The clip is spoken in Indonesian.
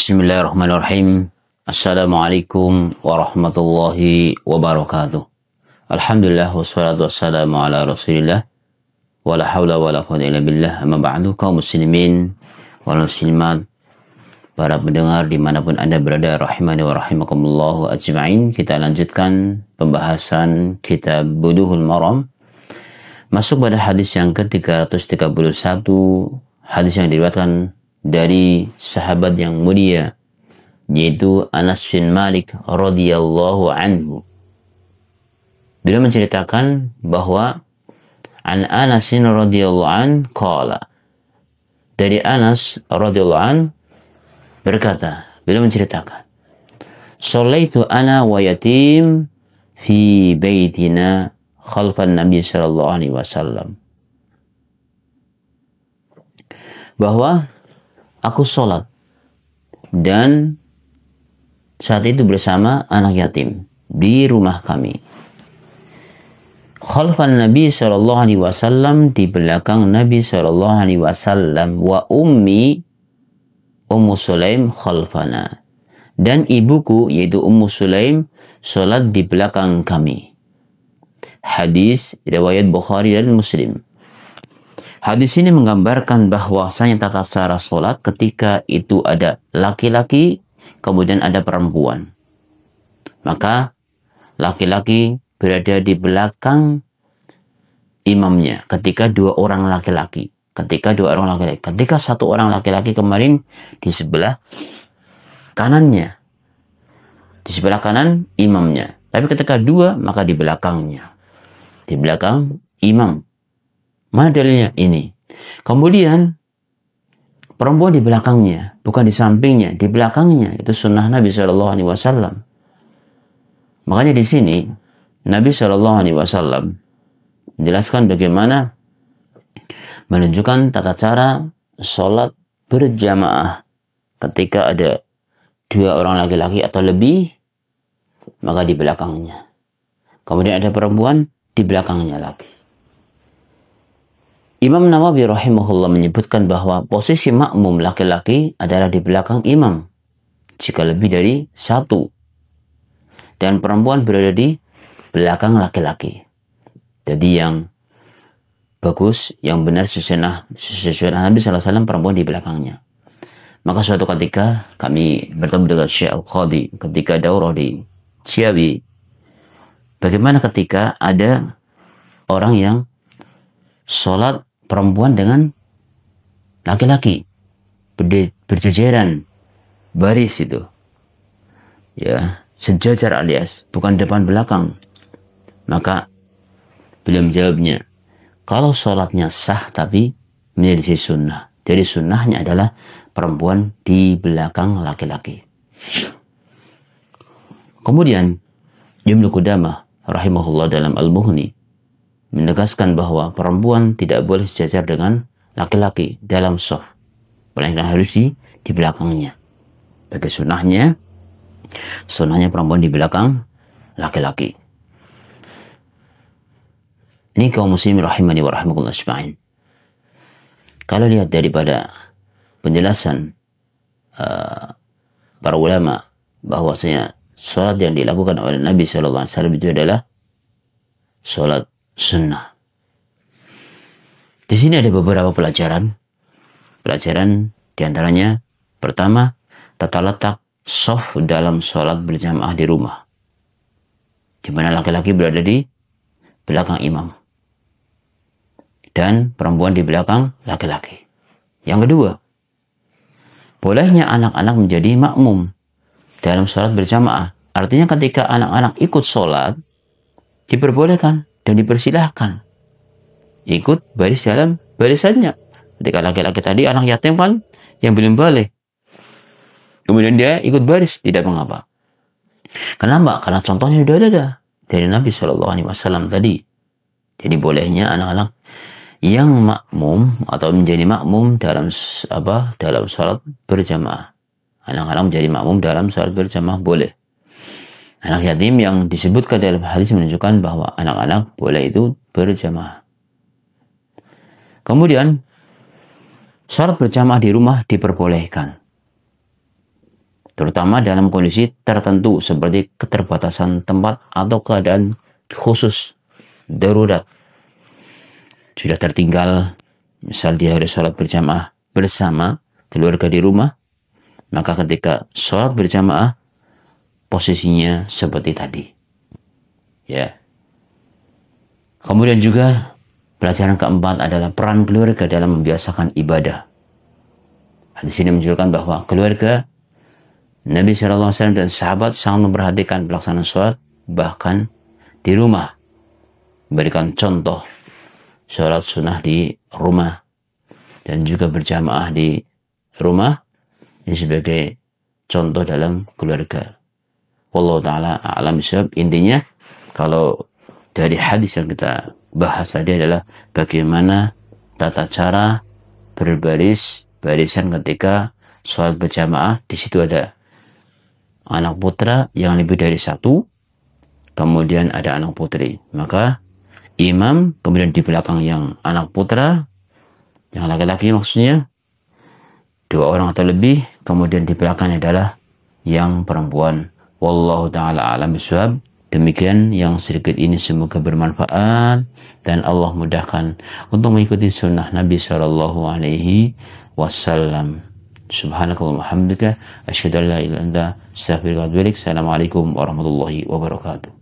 Bismillahirrahmanirrahim. Assalamualaikum warahmatullahi wabarakatuh. Alhamdulillah wassalatu wassalamu ala rasulillah. Wala hawla wala quwwata illa billah. Amma ba'du, kaum muslimin wal muslimat, para pendengar dimanapun Anda berada, rahimani wa rahimakumullah ajma'in. Kita lanjutkan pembahasan kitab Bulughul Maram. Masuk pada hadis yang ke-331, hadis yang diriwayatkan dari sahabat yang mulia, yaitu Anas bin Malik radhiyallahu anhu. Beliau menceritakan bahwa an Anas radhiyallahu an qala, dari Anas radhiyallahu an berkata, beliau menceritakan, "Shallaitu ana wa yatim fi baitina khalfan Nabi sallallahu alaihi wasallam." Bahwa aku sholat dan saat itu bersama anak yatim di rumah kami. Khalfan Nabi sallallahu alaihi wasallam, di belakang Nabi sallallahu alaihi wasallam, wa Ummu Sulaim khalfana, dan ibuku yaitu Ummu Sulaim sholat di belakang kami. Hadis riwayat Bukhari dan Muslim. Hadis ini menggambarkan bahwasanya tata cara sholat ketika itu ada laki-laki, kemudian ada perempuan. Maka laki-laki berada di belakang imamnya ketika dua orang laki-laki. Ketika satu orang laki-laki kemarin di sebelah kanannya, di sebelah kanan imamnya. Tapi ketika dua, maka di belakangnya, di belakang imam. Mana dalilnya? Ini. Kemudian perempuan di belakangnya, bukan di sampingnya, di belakangnya. Itu sunnah Nabi Shallallahu Alaihi Wasallam. Makanya di sini Nabi Shallallahu Alaihi Wasallam menjelaskan bagaimana menunjukkan tata cara sholat berjamaah ketika ada dua orang laki-laki atau lebih, maka di belakangnya. Kemudian ada perempuan di belakangnya lagi. Imam Nawawi rahimahullah menyebutkan bahwa posisi makmum laki-laki adalah di belakang imam jika lebih dari satu, dan perempuan berada di belakang laki-laki. Jadi yang bagus, yang benar sesuai Nabi SAW, perempuan di belakangnya. Maka suatu ketika kami bertemu dengan Syekh Al-Qadi ketika daurah di Ciawi, bagaimana ketika ada orang yang sholat perempuan dengan laki-laki berjejeran baris itu, ya, sejajar alias bukan depan belakang. Maka beliau menjawabnya, kalau sholatnya sah tapi menjadi sunnah. Jadi sunnahnya adalah perempuan di belakang laki-laki. Kemudian Ibnu Qudamah rahimahullah dalam Al-Mughni menegaskan bahwa perempuan tidak boleh sejajar dengan laki-laki dalam shaf, melainkan harus di belakangnya. Bagi sunnahnya perempuan di belakang laki-laki. Ini kaum muslimin rahimani wa rahimakumullah ajma'in. Kalau lihat daripada penjelasan para ulama bahwasanya sholat yang dilakukan oleh Nabi SAW itu adalah sholat sunnah. Di sini ada beberapa pelajaran diantaranya, pertama, tata letak shaf dalam sholat berjamaah di rumah, di mana laki-laki berada di belakang imam dan perempuan di belakang laki-laki. Yang kedua, bolehnya anak-anak menjadi makmum dalam sholat berjamaah. Artinya ketika anak-anak ikut sholat, diperbolehkan dan dipersilahkan ikut baris dalam barisannya. Ketika laki-laki tadi anak yatim kan yang belum balik, kemudian dia ikut baris, tidak mengapa. Kenapa? Karena contohnya sudah ada dari Nabi Shallallahu Alaihi Wasallam tadi. Jadi bolehnya anak-anak yang makmum atau menjadi makmum dalam sholat berjamaah. Anak-anak menjadi makmum dalam sholat berjamaah boleh. Anak yatim yang disebutkan dalam hadis menunjukkan bahwa anak-anak boleh itu berjamaah. Kemudian, sholat berjamaah di rumah diperbolehkan. terutama dalam kondisi tertentu seperti keterbatasan tempat atau keadaan khusus darurat. Sudah tertinggal, misal dia harus sholat berjamaah bersama keluarga di rumah, maka ketika sholat berjamaah posisinya seperti tadi. Ya. Kemudian juga pelajaran keempat adalah peran keluarga dalam membiasakan ibadah. Hadis ini menunjukkan bahwa keluarga Nabi SAW dan sahabat sangat memperhatikan pelaksanaan sholat bahkan di rumah. Berikan contoh sholat sunnah di rumah dan juga berjamaah di rumah. Ini sebagai contoh dalam keluarga. Wallahu ta'ala a'lam bishawab. Intinya kalau dari hadis yang kita bahas tadi adalah bagaimana tata cara barisan ketika sholat berjamaah. Di situ ada anak putra yang lebih dari satu, kemudian ada anak putri. Maka imam, kemudian di belakang yang anak putra, yang laki-laki maksudnya, 2 orang atau lebih, kemudian di belakang adalah yang perempuan. Wallahu ta'ala a'lam bishawab. Demikian yang sedikit ini semoga bermanfaat dan Allah mudahkan untuk mengikuti sunnah Nabi Shallallahu Alaihi Wasallam. Subhanakallahumma hamdika asyhadu an la ilaha illa anta astaghfiruka wa atubu ilaik. Assalamualaikum warahmatullahi wabarakatuh.